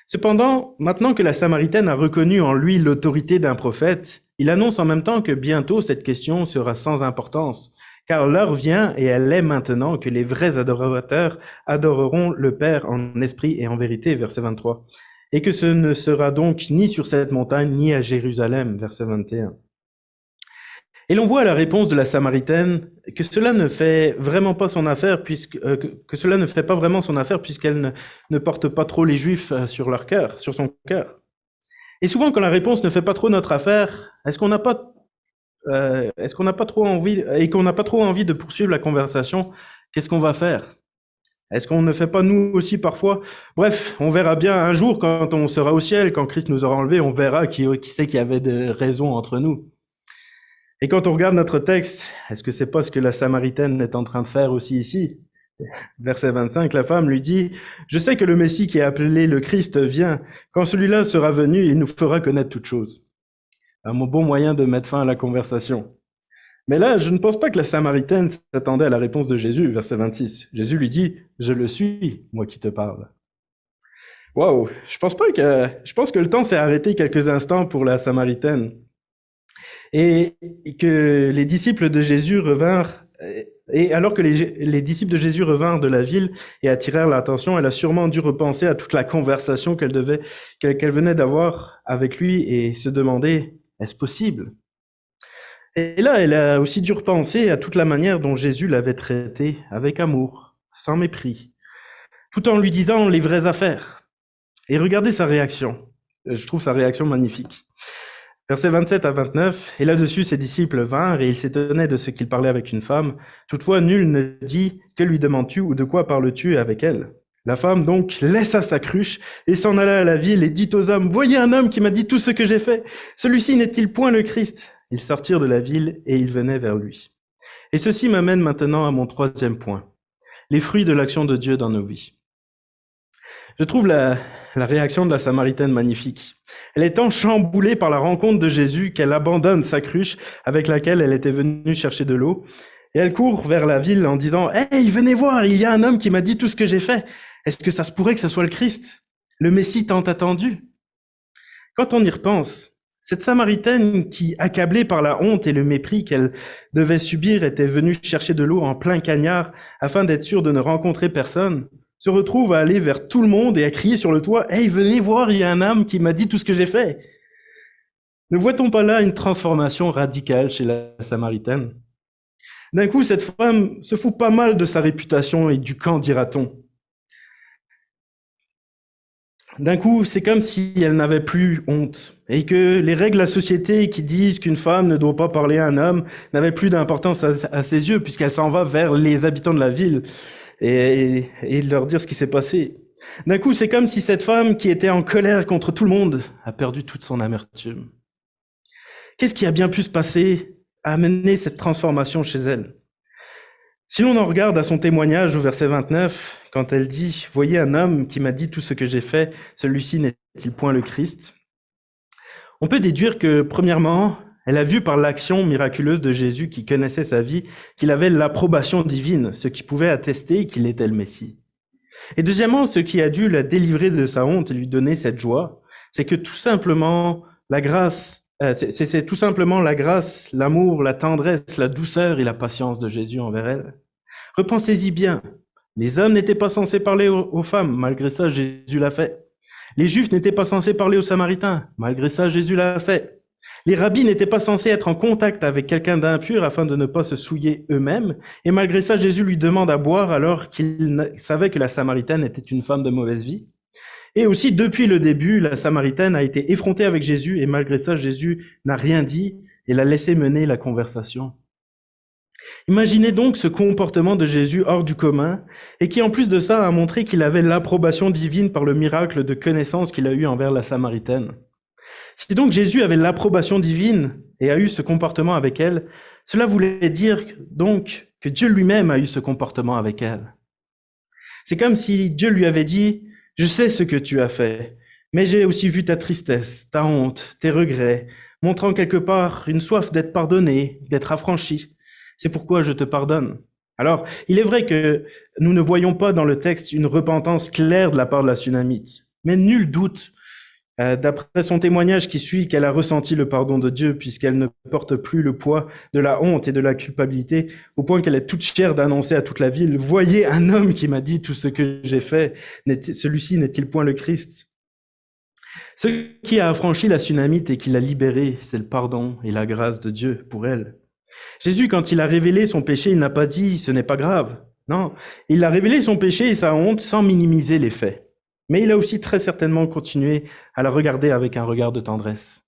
Cependant, maintenant que la Samaritaine a reconnu en lui l'autorité d'un prophète, il annonce en même temps que bientôt cette question sera sans importance, car l'heure vient et elle est maintenant que les vrais adorateurs adoreront le Père en esprit et en vérité, verset 23, et que ce ne sera donc ni sur cette montagne ni à Jérusalem, verset 21. Et l'on voit à la réponse de la Samaritaine que cela ne fait vraiment pas son affaire, que cela ne fait pas vraiment son affaire puisqu'elle ne porte pas trop les Juifs sur leur cœur, sur son cœur. Et souvent, quand la réponse ne fait pas trop notre affaire, est-ce qu'on n'a pas trop envie et qu'on n'a pas trop envie de poursuivre la conversation, qu'est-ce qu'on va faire? Est-ce qu'on ne fait pas nous aussi parfois? Bref, on verra bien un jour quand on sera au ciel, quand Christ nous aura enlevés, on verra qui c'est qui avait des raisons entre nous. Et quand on regarde notre texte, est-ce que c'est pas ce que la Samaritaine est en train de faire aussi ici? Verset 25, la femme lui dit, « Je sais que le Messie qui est appelé le Christ vient. Quand celui-là sera venu, il nous fera connaître toutes choses. » Un bon moyen de mettre fin à la conversation. Mais là, je ne pense pas que la Samaritaine s'attendait à la réponse de Jésus, verset 26. Jésus lui dit, « Je le suis, moi qui te parle. » Waouh, je pense que le temps s'est arrêté quelques instants pour la Samaritaine. Et que les disciples de Jésus revinrent, et alors que les disciples de Jésus revinrent de la ville et attirèrent l'attention, elle a sûrement dû repenser à toute la conversation qu'elle venait d'avoir avec lui et se demander, est-ce possible? Et là, elle a aussi dû repenser à toute la manière dont Jésus l'avait traitée, avec amour, sans mépris, tout en lui disant les vraies affaires. Et regardez sa réaction. Je trouve sa réaction magnifique. Versets 27 à 29, et là-dessus ses disciples vinrent, et ils s'étonnaient de ce qu'il parlait avec une femme. Toutefois, nul ne dit, que lui demandes-tu ou de quoi parles-tu avec elle? La femme donc laissa sa cruche et s'en alla à la ville et dit aux hommes, voyez un homme qui m'a dit tout ce que j'ai fait. Celui-ci n'est-il point le Christ? Ils sortirent de la ville et ils venaient vers lui. Et ceci m'amène maintenant à mon troisième point, les fruits de l'action de Dieu dans nos vies. Je trouve la réaction de la Samaritaine magnifique. Elle est tant chamboulée par la rencontre de Jésus qu'elle abandonne sa cruche avec laquelle elle était venue chercher de l'eau. Et elle court vers la ville en disant « Hey, venez voir, il y a un homme qui m'a dit tout ce que j'ai fait. Est-ce que ça se pourrait que ce soit le Christ, le Messie tant attendu ?» Quand on y repense, cette Samaritaine qui, accablée par la honte et le mépris qu'elle devait subir, était venue chercher de l'eau en plein cagnard afin d'être sûre de ne rencontrer personne, se retrouve à aller vers tout le monde et à crier sur le toit « Hey, venez voir, il y a un homme qui m'a dit tout ce que j'ai fait !» Ne voit-on pas là une transformation radicale chez la Samaritaine? D'un coup, cette femme se fout pas mal de sa réputation et du camp, dira-t-on. D'un coup, c'est comme si elle n'avait plus honte et que les règles de la société qui disent qu'une femme ne doit pas parler à un homme n'avaient plus d'importance à ses yeux puisqu'elle s'en va vers les habitants de la ville et leur dire ce qui s'est passé. D'un coup, c'est comme si cette femme qui était en colère contre tout le monde a perdu toute son amertume. Qu'est-ce qui a bien pu se passer à amener cette transformation chez elle? Si l'on en regarde à son témoignage au verset 29, quand elle dit « Voyez un homme qui m'a dit tout ce que j'ai fait, celui-ci n'est-il point le Christ ?» On peut déduire que, premièrement, elle a vu par l'action miraculeuse de Jésus qui connaissait sa vie qu'il avait l'approbation divine, ce qui pouvait attester qu'il était le Messie. Et deuxièmement, ce qui a dû la délivrer de sa honte et lui donner cette joie, c'est que tout simplement la grâce, c'est tout simplement la grâce, l'amour, la tendresse, la douceur et la patience de Jésus envers elle. Repensez-y bien. Les hommes n'étaient pas censés parler aux femmes, malgré ça, Jésus l'a fait. Les Juifs n'étaient pas censés parler aux Samaritains, malgré ça, Jésus l'a fait. Les rabbis n'étaient pas censés être en contact avec quelqu'un d'impur afin de ne pas se souiller eux-mêmes, et malgré ça, Jésus lui demande à boire alors qu'il savait que la Samaritaine était une femme de mauvaise vie. Et aussi, depuis le début, la Samaritaine a été effrontée avec Jésus, et malgré ça, Jésus n'a rien dit et l'a laissé mener la conversation. Imaginez donc ce comportement de Jésus hors du commun, et qui en plus de ça a montré qu'il avait l'approbation divine par le miracle de connaissance qu'il a eu envers la Samaritaine. Si donc Jésus avait l'approbation divine et a eu ce comportement avec elle, cela voulait dire donc que Dieu lui-même a eu ce comportement avec elle. C'est comme si Dieu lui avait dit « Je sais ce que tu as fait, mais j'ai aussi vu ta tristesse, ta honte, tes regrets, montrant quelque part une soif d'être pardonné, d'être affranchi. C'est pourquoi je te pardonne. » Alors, il est vrai que nous ne voyons pas dans le texte une repentance claire de la part de la Sunamite, mais nul doute, d'après son témoignage qui suit, qu'elle a ressenti le pardon de Dieu puisqu'elle ne porte plus le poids de la honte et de la culpabilité, au point qu'elle est toute fière d'annoncer à toute la ville « Voyez un homme qui m'a dit tout ce que j'ai fait, celui-ci n'est-il point le Christ ?» Ce qui a affranchi la Sunamite et qui l'a libérée, c'est le pardon et la grâce de Dieu pour elle. Jésus, quand il a révélé son péché, il n'a pas dit « ce n'est pas grave ». Non, il a révélé son péché et sa honte sans minimiser les faits. Mais il a aussi très certainement continué à la regarder avec un regard de tendresse.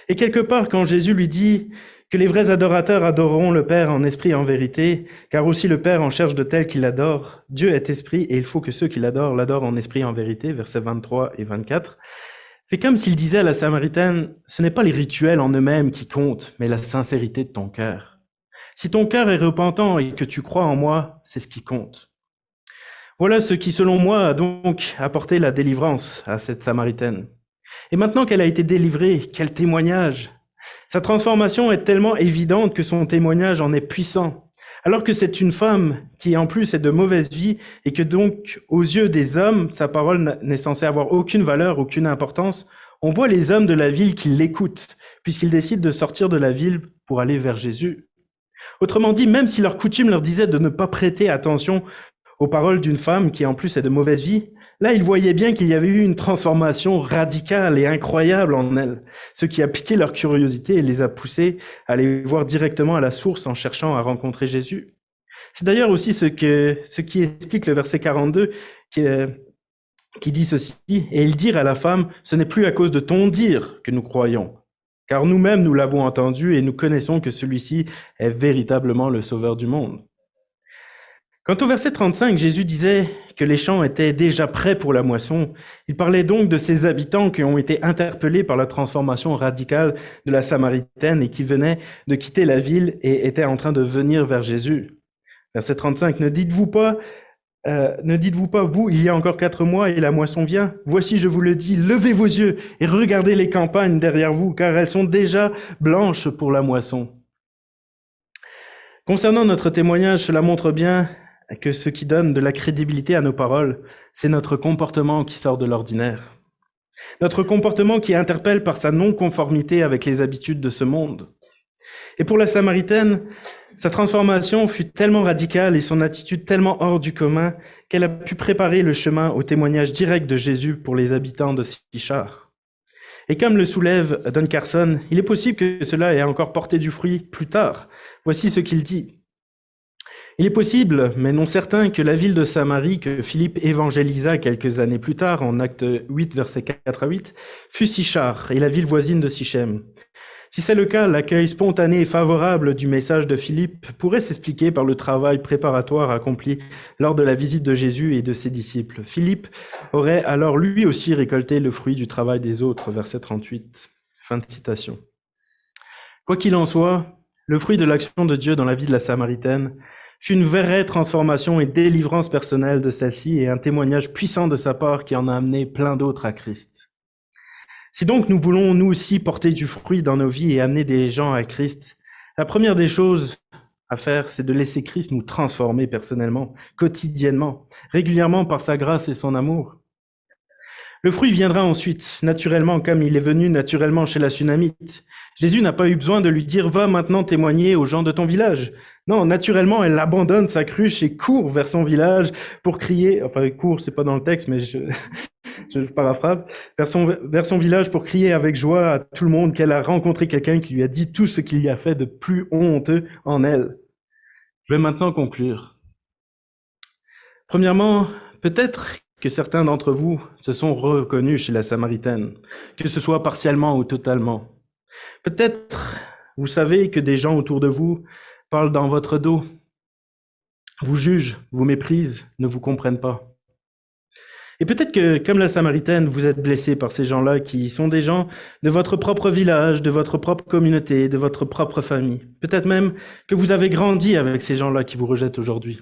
Et quelque part, quand Jésus lui dit que les vrais adorateurs adoreront le Père en esprit et en vérité, car aussi le Père en cherche de tels qui l'adorent, Dieu est esprit et il faut que ceux qui l'adorent l'adorent en esprit et en vérité, versets 23 et 24. C'est comme s'il disait à la Samaritaine, ce n'est pas les rituels en eux-mêmes qui comptent, mais la sincérité de ton cœur. Si ton cœur est repentant et que tu crois en moi, c'est ce qui compte. Voilà ce qui, selon moi, a donc apporté la délivrance à cette Samaritaine. Et maintenant qu'elle a été délivrée, quel témoignage! Sa transformation est tellement évidente que son témoignage en est puissant. Alors que c'est une femme qui, en plus, est de mauvaise vie et que donc, aux yeux des hommes, sa parole n'est censée avoir aucune valeur, aucune importance, on voit les hommes de la ville qui l'écoutent, puisqu'ils décident de sortir de la ville pour aller vers Jésus. Autrement dit, même si leur coutume leur disait de ne pas prêter attention aux paroles d'une femme qui en plus est de mauvaise vie, là ils voyaient bien qu'il y avait eu une transformation radicale et incroyable en elle, ce qui a piqué leur curiosité et les a poussés à aller voir directement à la source en cherchant à rencontrer Jésus. C'est d'ailleurs aussi ce qui explique le verset 42 qui dit ceci, « Et ils dirent à la femme, ce n'est plus à cause de ton dire que nous croyons, car nous-mêmes nous l'avons entendu et nous connaissons que celui-ci est véritablement le Sauveur du monde. » Quant au verset 35, Jésus disait que les champs étaient déjà prêts pour la moisson. Il parlait donc de ces habitants qui ont été interpellés par la transformation radicale de la Samaritaine et qui venaient de quitter la ville et étaient en train de venir vers Jésus. Verset 35, ne dites-vous pas, vous, il y a encore 4 mois et la moisson vient? Voici, je vous le dis, levez vos yeux et regardez les campagnes derrière vous, car elles sont déjà blanches pour la moisson. Concernant notre témoignage, cela montre bien que ce qui donne de la crédibilité à nos paroles, c'est notre comportement qui sort de l'ordinaire. Notre comportement qui interpelle par sa non-conformité avec les habitudes de ce monde. Et pour la Samaritaine, sa transformation fut tellement radicale et son attitude tellement hors du commun qu'elle a pu préparer le chemin au témoignage direct de Jésus pour les habitants de Sychar. Et comme le soulève Don Carson, il est possible que cela ait encore porté du fruit plus tard. Voici ce qu'il dit. Il est possible, mais non certain, que la ville de Samarie, que Philippe évangélisa quelques années plus tard, en acte 8, versets 4 à 8, fut Sychar, et la ville voisine de Sichem. Si c'est le cas, l'accueil spontané et favorable du message de Philippe pourrait s'expliquer par le travail préparatoire accompli lors de la visite de Jésus et de ses disciples. Philippe aurait alors lui aussi récolté le fruit du travail des autres, verset 38. Fin de citation. Quoi qu'il en soit, le fruit de l'action de Dieu dans la vie de la Samaritaine fut une vraie transformation et délivrance personnelle de celle-ci et un témoignage puissant de sa part qui en a amené plein d'autres à Christ. Si donc nous voulons nous aussi porter du fruit dans nos vies et amener des gens à Christ, la première des choses à faire, c'est de laisser Christ nous transformer personnellement, quotidiennement, régulièrement par sa grâce et son amour. Le fruit viendra ensuite, naturellement, comme il est venu naturellement chez la Sunamite. Jésus n'a pas eu besoin de lui dire « Va maintenant témoigner aux gens de ton village ». Non, naturellement, elle abandonne sa cruche et court vers son village pour crier, enfin court, c'est pas dans le texte, mais je paraphrase, vers son village pour crier avec joie à tout le monde qu'elle a rencontré quelqu'un qui lui a dit tout ce qu'il y a fait de plus honteux en elle. Je vais maintenant conclure. Premièrement, peut-être que certains d'entre vous se sont reconnus chez la Samaritaine, que ce soit partiellement ou totalement. Peut-être vous savez que des gens autour de vous parlent dans votre dos, vous jugent, vous méprisent, ne vous comprennent pas. Et peut-être que, comme la Samaritaine, vous êtes blessé par ces gens-là qui sont des gens de votre propre village, de votre propre communauté, de votre propre famille. Peut-être même que vous avez grandi avec ces gens-là qui vous rejettent aujourd'hui.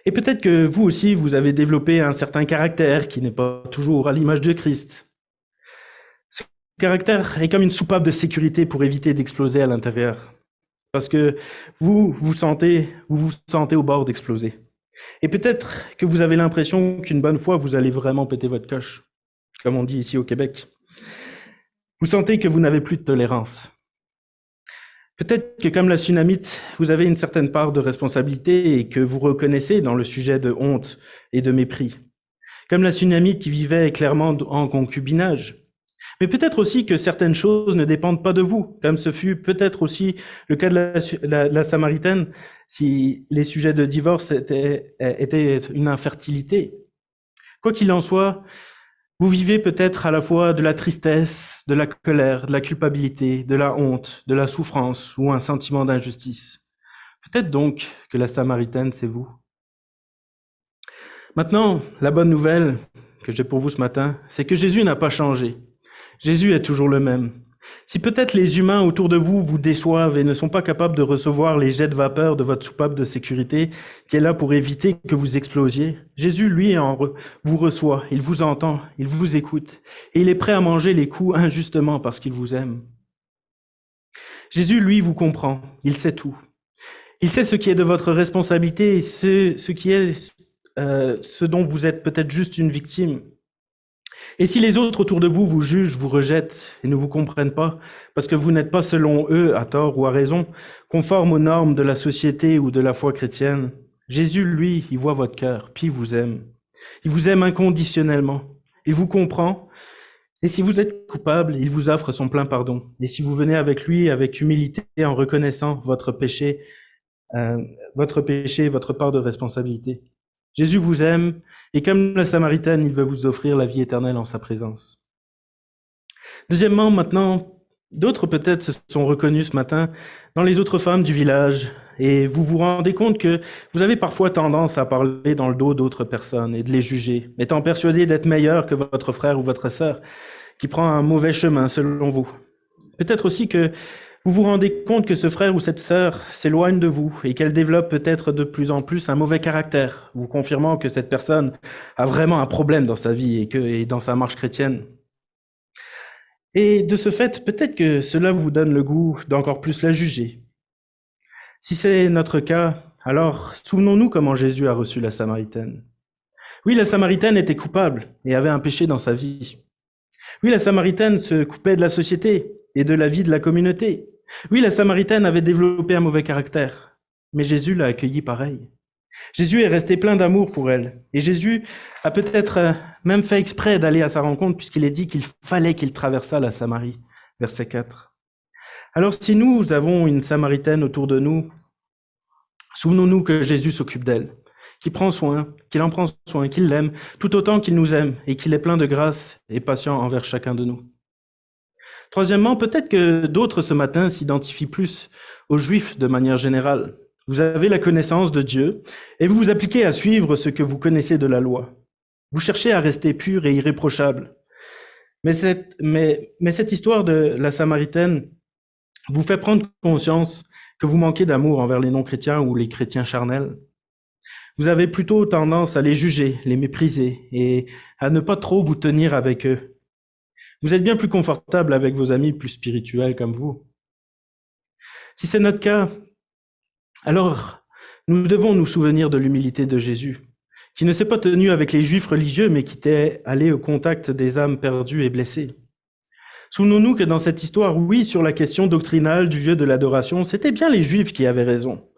Et peut-être que vous aussi, vous avez développé un certain caractère qui n'est pas toujours à l'image de Christ. Ce caractère est comme une soupape de sécurité pour éviter d'exploser à l'intérieur. Parce que vous vous sentez au bord d'exploser. Et peut-être que vous avez l'impression qu'une bonne fois, vous allez vraiment péter votre coche, comme on dit ici au Québec. Vous sentez que vous n'avez plus de tolérance. Peut-être que comme la Sunamite, vous avez une certaine part de responsabilité et que vous reconnaissez dans le sujet de honte et de mépris. Comme la Sunamite qui vivait clairement en concubinage. Mais peut-être aussi que certaines choses ne dépendent pas de vous, comme ce fut peut-être aussi le cas de la Samaritaine, si les sujets de divorce étaient une infertilité. Quoi qu'il en soit, vous vivez peut-être à la fois de la tristesse, de la colère, de la culpabilité, de la honte, de la souffrance ou un sentiment d'injustice. Peut-être donc que la Samaritaine, c'est vous. Maintenant, la bonne nouvelle que j'ai pour vous ce matin, c'est que Jésus n'a pas changé. Jésus est toujours le même. Si peut-être les humains autour de vous vous déçoivent et ne sont pas capables de recevoir les jets de vapeur de votre soupape de sécurité qui est là pour éviter que vous explosiez, Jésus, lui, vous reçoit, il vous entend, il vous écoute et il est prêt à manger les coups injustement parce qu'il vous aime. Jésus, lui, vous comprend, il sait tout. Il sait ce qui est de votre responsabilité et ce qui est ce dont vous êtes peut-être juste une victime. Et si les autres autour de vous vous jugent, vous rejettent et ne vous comprennent pas, parce que vous n'êtes pas selon eux, à tort ou à raison, conforme aux normes de la société ou de la foi chrétienne, Jésus, lui, il voit votre cœur, puis il vous aime. Il vous aime inconditionnellement. Il vous comprend. Et si vous êtes coupable, il vous offre son plein pardon. Et si vous venez avec lui, avec humilité, en reconnaissant votre péché, votre part de responsabilité. Jésus vous aime, et comme la Samaritaine, il veut vous offrir la vie éternelle en sa présence. Deuxièmement, maintenant, d'autres peut-être se sont reconnus ce matin dans les autres femmes du village, et vous vous rendez compte que vous avez parfois tendance à parler dans le dos d'autres personnes et de les juger, étant persuadé d'être meilleur que votre frère ou votre sœur, qui prend un mauvais chemin selon vous. Peut-être aussi que vous vous rendez compte que ce frère ou cette sœur s'éloigne de vous et qu'elle développe peut-être de plus en plus un mauvais caractère, vous confirmant que cette personne a vraiment un problème dans sa vie et dans sa marche chrétienne. Et de ce fait, peut-être que cela vous donne le goût d'encore plus la juger. Si c'est notre cas, alors souvenons-nous comment Jésus a reçu la Samaritaine. Oui, la Samaritaine était coupable et avait un péché dans sa vie. Oui, la Samaritaine se coupait de la société et de la vie de la communauté. Oui, la Samaritaine avait développé un mauvais caractère, mais Jésus l'a accueillie pareil. Jésus est resté plein d'amour pour elle, et Jésus a peut-être même fait exprès d'aller à sa rencontre puisqu'il est dit qu'il fallait qu'il traversât la Samarie, verset 4. Alors si nous avons une Samaritaine autour de nous, souvenons-nous que Jésus s'occupe d'elle, qu'il en prend soin, qu'il l'aime, tout autant qu'il nous aime, et qu'il est plein de grâce et patient envers chacun de nous. Troisièmement, peut-être que d'autres ce matin s'identifient plus aux Juifs de manière générale. Vous avez la connaissance de Dieu et vous vous appliquez à suivre ce que vous connaissez de la loi. Vous cherchez à rester pur et irréprochable. Mais cette histoire de la Samaritaine vous fait prendre conscience que vous manquez d'amour envers les non-chrétiens ou les chrétiens charnels. Vous avez plutôt tendance à les juger, les mépriser et à ne pas trop vous tenir avec eux. Vous êtes bien plus confortable avec vos amis plus spirituels comme vous. Si c'est notre cas, alors nous devons nous souvenir de l'humilité de Jésus, qui ne s'est pas tenu avec les juifs religieux, mais qui était allé au contact des âmes perdues et blessées. Souvenons-nous que dans cette histoire, oui, sur la question doctrinale du lieu de l'adoration, c'était bien les juifs qui avaient raison.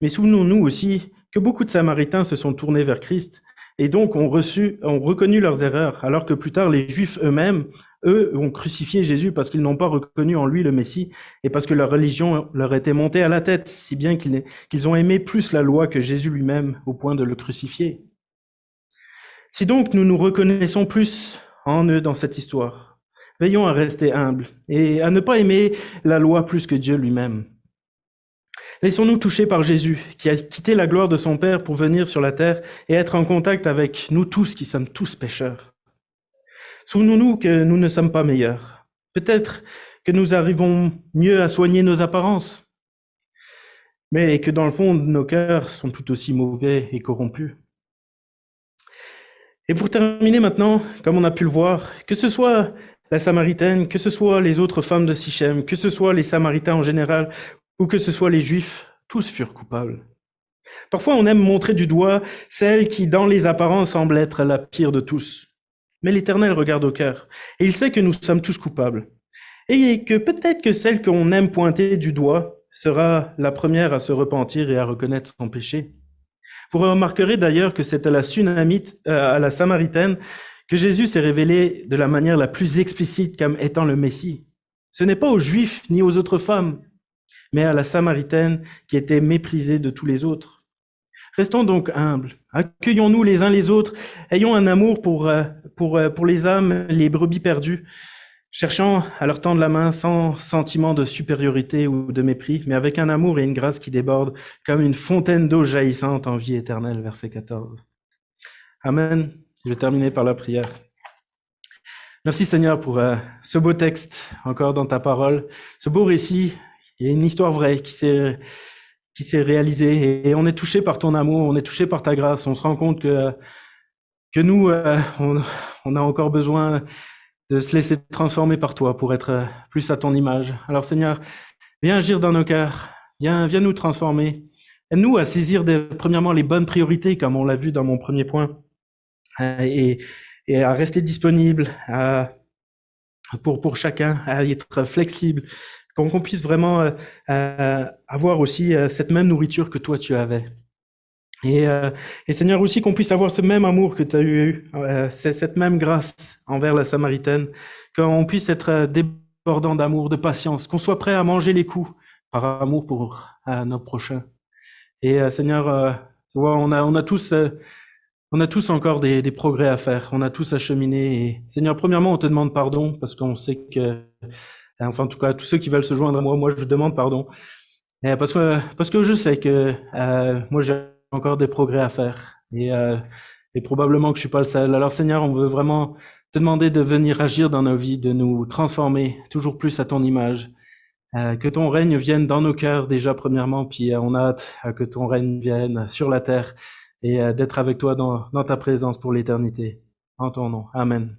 Mais souvenons-nous aussi que beaucoup de Samaritains se sont tournés vers Christ et donc ont reconnu leurs erreurs, alors que plus tard, les Juifs eux-mêmes, eux, ont crucifié Jésus parce qu'ils n'ont pas reconnu en lui le Messie et parce que leur religion leur était montée à la tête, si bien qu'ils ont aimé plus la loi que Jésus lui-même au point de le crucifier. Si donc nous nous reconnaissons plus en eux dans cette histoire, veillons à rester humbles et à ne pas aimer la loi plus que Dieu lui-même. Laissons-nous toucher par Jésus, qui a quitté la gloire de son Père pour venir sur la terre et être en contact avec nous tous qui sommes tous pécheurs. Souvenons-nous que nous ne sommes pas meilleurs. Peut-être que nous arrivons mieux à soigner nos apparences, mais que dans le fond, nos cœurs sont tout aussi mauvais et corrompus. Et pour terminer maintenant, comme on a pu le voir, que ce soit la Samaritaine, que ce soit les autres femmes de Sichem, que ce soit les Samaritains en général, ou que ce soit les Juifs, tous furent coupables. Parfois, on aime montrer du doigt celle qui, dans les apparences, semble être la pire de tous. Mais l'Éternel regarde au cœur, et il sait que nous sommes tous coupables. Et que peut-être que celle qu'on aime pointer du doigt sera la première à se repentir et à reconnaître son péché. Vous remarquerez d'ailleurs que c'est à la Samaritaine que Jésus s'est révélé de la manière la plus explicite comme étant le Messie. Ce n'est pas aux Juifs ni aux autres femmes, mais à la Samaritaine qui était méprisée de tous les autres. Restons donc humbles, accueillons-nous les uns les autres, ayons un amour pour les âmes, les brebis perdues, cherchant à leur tendre la main sans sentiment de supériorité ou de mépris, mais avec un amour et une grâce qui débordent comme une fontaine d'eau jaillissante en vie éternelle, verset 14. Amen. Je vais terminer par la prière. Merci Seigneur pour ce beau texte encore dans ta parole, ce beau récit. Il y a une histoire vraie qui s'est réalisée et on est touché par ton amour, on est touché par ta grâce. On se rend compte que nous, on a encore besoin de se laisser transformer par toi pour être plus à ton image. Alors Seigneur, viens agir dans nos cœurs, viens nous transformer. Aide-nous à saisir premièrement les bonnes priorités, comme on l'a vu dans mon premier point, et à rester disponible pour chacun, à être flexible, qu'on puisse vraiment avoir aussi cette même nourriture que toi tu avais. Et Seigneur, aussi qu'on puisse avoir ce même amour que tu as eu, cette même grâce envers la Samaritaine, qu'on puisse être débordant d'amour, de patience, qu'on soit prêt à manger les coups par amour pour nos prochains. Et Seigneur, tu vois, on a tous encore des progrès à faire, on a tous à cheminer. Et Seigneur, premièrement, on te demande pardon parce qu'on sait que, enfin en tout cas, tous ceux qui veulent se joindre à moi, je demande pardon. Parce que je sais que moi j'ai encore des progrès à faire et probablement que je suis pas le seul. Alors Seigneur, on veut vraiment te demander de venir agir dans nos vies, de nous transformer toujours plus à ton image, que ton règne vienne dans nos cœurs déjà premièrement, puis on a hâte que ton règne vienne sur la terre et d'être avec toi dans ta présence pour l'éternité. En ton nom. Amen.